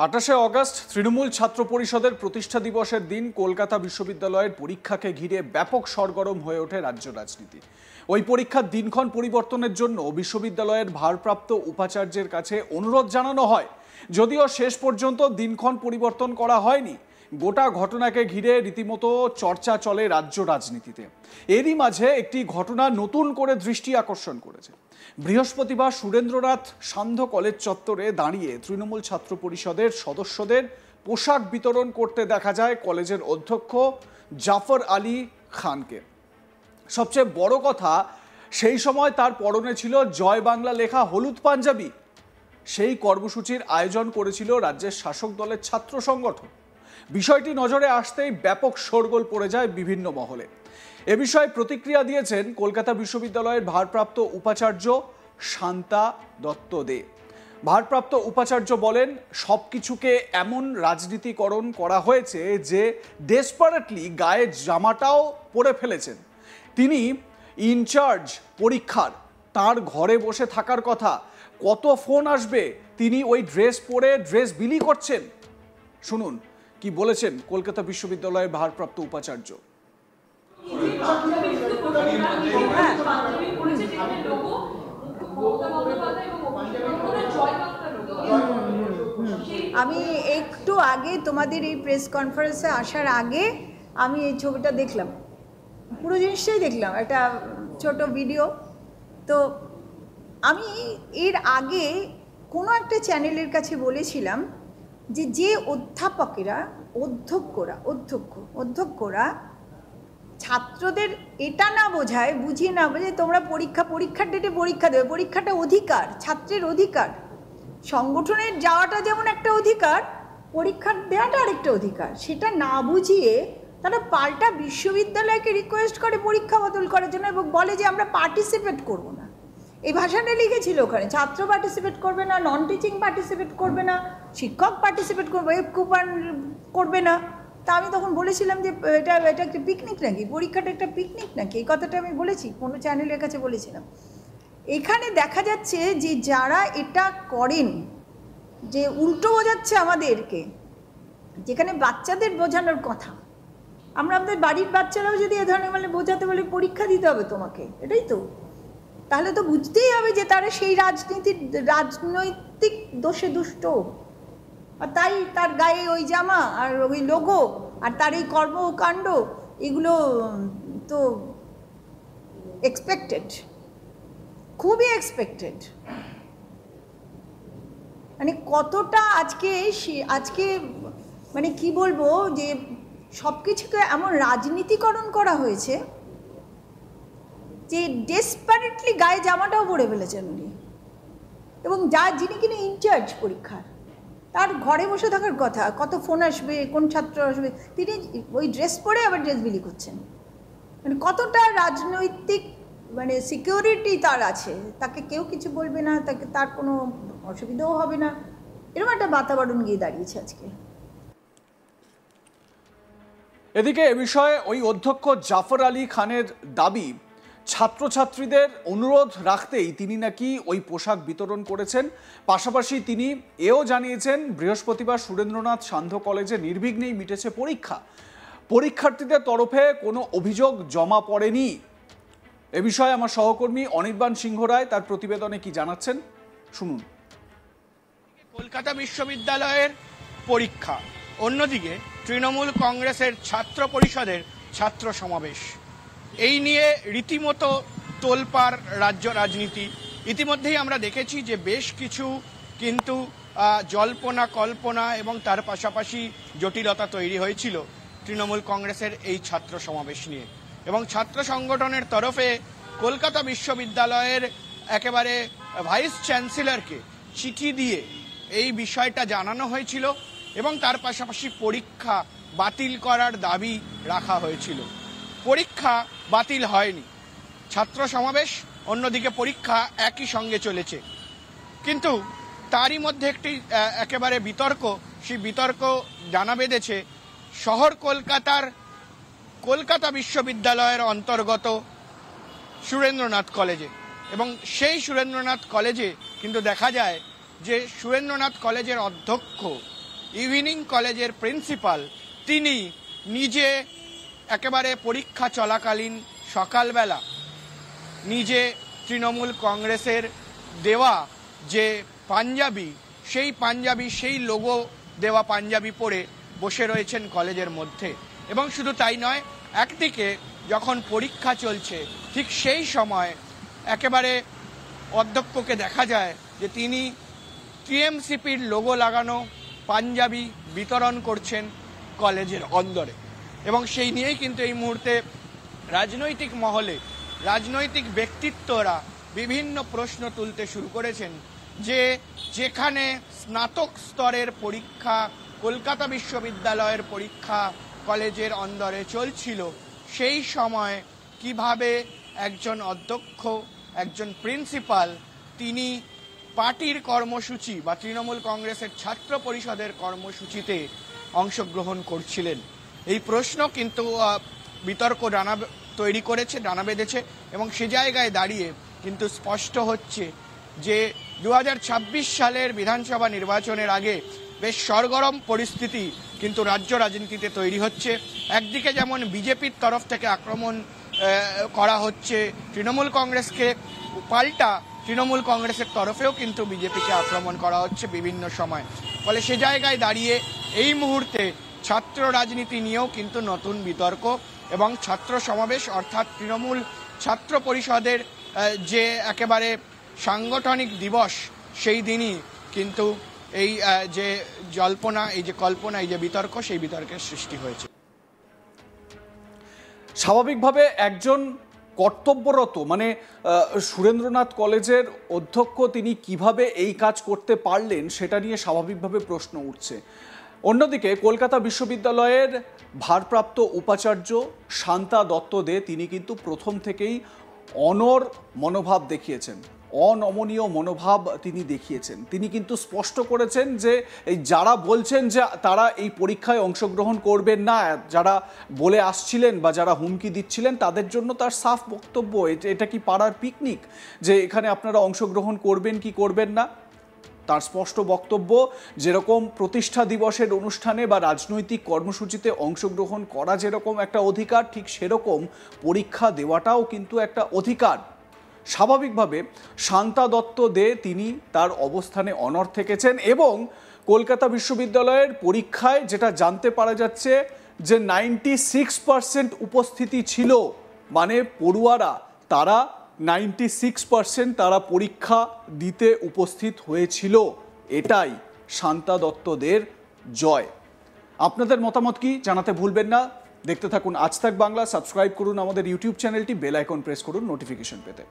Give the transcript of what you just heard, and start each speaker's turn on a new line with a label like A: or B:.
A: 28 August Trinamool ছাত্র পরিষদের প্রতিষ্ঠা দিবসের দিন কলকাতা বিশ্ববিদ্যালয়ের পরীক্ষাকে ঘিরে ব্যাপক সরগরম হয়ে ওঠে রাজ্য রাজনীতি। ওই পরীক্ষার দিনক্ষণ পরিবর্তনের জন্য বিশ্ববিদ্যালয়ের ভারপ্রাপ্ত উপাচার্যের কাছে অনুরোধ জানানো হয়, যদিও শেষ পর্যন্ত দিনক্ষণ পরিবর্তন করা হয়নি। গোটা ঘটনাকে ঘিরে রীতিমতো চর্চা চলে রাজ্য রাজনীতিতে। এরই মাঝে একটি ঘটনা নতুন করে দৃষ্টি আকর্ষণ করেছে। বৃহস্পতিবার সুরেন্দ্রনাথ সান্ধ্য কলেজ চত্বরে দাঁড়িয়ে তৃণমূল ছাত্র পরিষদের সদস্যদের পোশাক বিতরণ করতে দেখা যায় কলেজের অধ্যক্ষ জাফর আলী খানকে। সবচেয়ে বড় কথা, সেই সময় তার পরনে ছিল জয় বাংলা লেখা হলুদ পাঞ্জাবি। সেই কর্মসূচির আয়োজন করেছিল রাজ্যের শাসক দলের ছাত্র সংগঠন। বিষয়টি নজরে আসতেই ব্যাপক শোরগোল পড়ে যায় বিভিন্ন মহলে। এ বিষয়ে প্রতিক্রিয়া দিয়েছেন কলকাতা বিশ্ববিদ্যালয়ের ভারপ্রাপ্ত উপাচার্য শান্তা দত্ত দে। ভারপ্রাপ্ত উপাচার্য বলেন, সবকিছুকে এমন রাজনীতিকরণ করা হয়েছে যে ডেসপারেটলি গায়ে জামাটাও পরে ফেলেছেন। তিনি ইনচার্জ পরীক্ষার, তার ঘরে বসে থাকার কথা। কত ফোন আসবে, তিনি ওই ড্রেস পরে ড্রেস বিলি করছেন। শুনুন কি বলেছেন কলকাতা বিশ্ববিদ্যালয়ের ভারপ্রাপ্ত উপাচার্য।
B: আমি একটু আগে তোমাদের এই প্রেস কনফারেন্সে আসার আগে আমি এই ছবিটা দেখলাম, পুরো জিনিসটাই দেখলাম, একটা ছোট ভিডিও। তো আমি এর আগে কোনো একটা চ্যানেলের কাছে বলেছিলাম যে অধ্যাপকেরা অধ্যক্ষরা ছাত্রদের এটা না বোঝায়, বুঝিয়ে না বোঝায় তোমরা পরীক্ষার ডেটে পরীক্ষা দেবে। পরীক্ষাটা অধিকার, ছাত্রের অধিকার। সংগঠনের যাওয়াটা যেমন একটা অধিকার, পরীক্ষা দেওয়াটা আরেকটা অধিকার। সেটা না বুঝিয়ে তারা পাল্টা বিশ্ববিদ্যালয়কে রিকোয়েস্ট করে পরীক্ষা বদল করার জন্য এবং বলে যে আমরা পার্টিসিপেট করব না। এই ভাষাটা লিখেছিল ওখানে, ছাত্র পার্টিসিপেট করবে না, নন টিচিং পার্টিসিপেট করবে না, শিক্ষক পার্টিসিপেট করবে, কুপন করবে না। তা আমি তখন বলেছিলাম যে এটা একটা পিকনিক নাকি, পরীক্ষাটা একটা পিকনিক নাকি, এই কথাটা আমি বলেছি, কোনো চ্যানেলের কাছে বলেছিলাম। এখানে দেখা যাচ্ছে যে যারা এটা করেন, যে উল্টো বোঝাচ্ছে আমাদেরকে, যেখানে বাচ্চাদের বোঝানোর কথা। আমরা আমাদের বাড়ির বাচ্চারাও যদি এ ধরনের মানে বোঝাতে বলি পরীক্ষা দিতে হবে তোমাকে, এটাই তো, তাহলে তো বুঝতেই হবে যে তারা সেই রাজনৈতিক দোষে দুষ্ট। আর তাই তার গায়ে ওই জামা আর ওই লোগো আর তার এই কর্মকাণ্ড, এগুলো তো এক্সপেক্টেড, খুবই এক্সপেক্টেড। মানে কতটা আজকে মানে কি বলবো, যে সব কিছুকে এমন রাজনীতিকরণ করা হয়েছে যে ডেসপারেটলি গায়ে জামাটাও পরে ফেলেছেন উনি। এবং যিনি কিনা ইনচার্জ পরীক্ষার, তার ঘরে বসে থাকার কথা। কত ফোন আসবে, কোন ছাত্র আসবে, তিনি ওই ড্রেস পরে আবার ড্রেস বিলি করছেন। মানে কতটা রাজনৈতিক মানে সিকিউরিটি তার আছে, তাকে কেউ কিছু বলবে না, তার কোনো অসুবিধাও হবে না, এরকম একটা বাতাবরণ গিয়ে দাঁড়িয়েছে আজকে।
A: এদিকে এ বিষয়ে ওই অধ্যক্ষ জাফর আলী খানের দাবি, ছাত্রছাত্রীদের অনুরোধ রাখতেই তিনি নাকি ওই পোশাক বিতরণ করেছেন। পাশাপাশি তিনি এও জানিয়েছেন, বৃহস্পতিবার সুরেন্দ্রনাথ সান্ধ্য কলেজে নির্বিঘ্নেই মিটেছে পরীক্ষা। পরীক্ষার্থীদের তরফে কোনো অভিযোগ জমা পড়েনি। এ বিষয়ে আমার সহকর্মী অনির্বাণ সিংহ রায় তার প্রতিবেদনে কি জানাচ্ছেন শুনুন।
C: কলকাতা বিশ্ববিদ্যালয়ের পরীক্ষা, অন্যদিকে তৃণমূল কংগ্রেসের ছাত্র পরিষদের ছাত্র সমাবেশ, এই নিয়ে রীতিমতো তোলপাড় রাজ্য রাজনীতি। ইতিমধ্যেই আমরা দেখেছি যে বেশ কিছু কিন্তু জল্পনা কল্পনা এবং তার পাশাপাশি জটিলতা তৈরি হয়েছিল তৃণমূল কংগ্রেসের এই ছাত্র সমাবেশ নিয়ে। এবং ছাত্র সংগঠনের তরফে কলকাতা বিশ্ববিদ্যালয়ের একেবারে ভাইস চ্যান্সেলরকে চিঠি দিয়ে এই বিষয়টা জানানো হয়েছিল এবং তার পাশাপাশি পরীক্ষা বাতিল করার দাবি রাখা হয়েছিল। পরীক্ষা বাতিল হয়নি, ছাত্র সমাবেশ অন্যদিকে পরীক্ষা একই সঙ্গে চলেছে। কিন্তু তারই মধ্যে একটি একেবারে বিতর্ক, সেই বিতর্ক জানা বেঁধেছে শহর কলকাতার কলকাতা বিশ্ববিদ্যালয়ের অন্তর্গত সুরেন্দ্রনাথ কলেজে। এবং সেই সুরেন্দ্রনাথ কলেজে কিন্তু দেখা যায় যে সুরেন্দ্রনাথ কলেজের অধ্যক্ষ ইভিনিং কলেজের প্রিন্সিপাল তিনি নিজে একেবারে পরীক্ষা চলাকালীন সকালবেলা নিজে তৃণমূল কংগ্রেসের দেওয়া যে পাঞ্জাবি, সেই লোগো দেওয়া পাঞ্জাবি পরে বসে রয়েছেন কলেজের মধ্যে। এবং শুধু তাই নয়, একদিকে যখন পরীক্ষা চলছে ঠিক সেই সময় একেবারে অধ্যক্ষকে দেখা যায় যে তিনি টিএমসিপির লোগো লাগানো পাঞ্জাবি বিতরণ করছেন কলেজের অন্দরে। এবং সেই নিয়েই কিন্তু এই মুহূর্তে রাজনৈতিক মহলে রাজনৈতিক ব্যক্তিত্বরা বিভিন্ন প্রশ্ন তুলতে শুরু করেছেন যে যেখানে স্নাতক স্তরের পরীক্ষা, কলকাতা বিশ্ববিদ্যালয়ের পরীক্ষা কলেজের অন্দরে চলছিল, সেই সময় কিভাবে একজন অধ্যক্ষ, একজন প্রিন্সিপাল তিনি পার্টির কর্মসূচি বা তৃণমূল কংগ্রেসের ছাত্র পরিষদের কর্মসূচিতে অংশগ্রহণ করছিলেন। এই প্রশ্ন কিন্তু বিতর্ক তৈরি করেছে, ডানা বেঁধেছে। এবং সে জায়গায় দাঁড়িয়ে কিন্তু স্পষ্ট হচ্ছে যে 2026 সালের বিধানসভা নির্বাচনের আগে বেশ সরগরম পরিস্থিতি কিন্তু রাজ্য রাজনীতিতে তৈরি হচ্ছে। একদিকে যেমন বিজেপির তরফ থেকে আক্রমণ করা হচ্ছে তৃণমূল কংগ্রেসকে, পাল্টা তৃণমূল কংগ্রেসের তরফেও কিন্তু বিজেপিকে আক্রমণ করা হচ্ছে বিভিন্ন সময়। ফলে সে জায়গায় দাঁড়িয়ে এই মুহূর্তে ছাত্র রাজনীতি নিয়েও কিন্তু নতুন বিতর্ক এবং ছাত্র সমাবেশ অর্থাৎ তৃণমূল ছাত্র পরিষদের যে একেবারে সাংগঠনিক দিবস, সেই দিনই কিন্তু এই যে জল্পনা, এই যে কল্পনা, এই যে বিতর্ক, সেই বিতর্কের সৃষ্টি হয়েছে।
A: স্বাভাবিকভাবে একজন কর্তব্যরত মানে সুরেন্দ্রনাথ কলেজের অধ্যক্ষ তিনি কিভাবে এই কাজ করতে পারলেন সেটা নিয়ে স্বাভাবিকভাবে প্রশ্ন উঠছে। অন্যদিকে কলকাতা বিশ্ববিদ্যালয়ের ভারপ্রাপ্ত উপাচার্য শান্তা দত্ত দে তিনি কিন্তু প্রথম থেকেই অনর মনোভাব দেখিয়েছেন, অনমনীয় মনোভাব তিনি দেখিয়েছেন। তিনি কিন্তু স্পষ্ট করেছেন যে এই যারা বলছেন যে তারা এই পরীক্ষায় অংশগ্রহণ করবেন না, যারা বলে আসছিলেন বা যারা হুমকি দিচ্ছিলেন, তাদের জন্য তার সাফ বক্তব্য, এটা কি পাড়ার পিকনিক যে এখানে আপনারা অংশগ্রহণ করবেন কি করবেন না। তার স্পষ্ট বক্তব্য, যেরকম প্রতিষ্ঠা দিবসের অনুষ্ঠানে বা রাজনৈতিক কর্মসূচিতে অংশগ্রহণ করা যেরকম একটা অধিকার, ঠিক সেরকম পরীক্ষা দেওয়াটাও কিন্তু একটা অধিকার। স্বাভাবিকভাবে শান্তা দত্ত দে তিনি তার অবস্থানে অনড় থেকেছেন এবং কলকাতা বিশ্ববিদ্যালয়ের পরীক্ষায় যেটা জানতে পারা যাচ্ছে যে 96% উপস্থিতি ছিল, মানে পড়ুয়ারা তারা 96% তারা পরীক্ষা দিতে উপস্থিত হয়েছিল। এটাই শান্তা দত্তদের জয়। আপনাদের মতামত কি জানাতে ভুলবেন না। দেখতে থাকুন আজ তাক বাংলা, সাবস্ক্রাইব করুন আমাদের ইউটিউব চ্যানেলটি, বেল আইকন প্রেস করুন নোটিফিকেশন পেতে।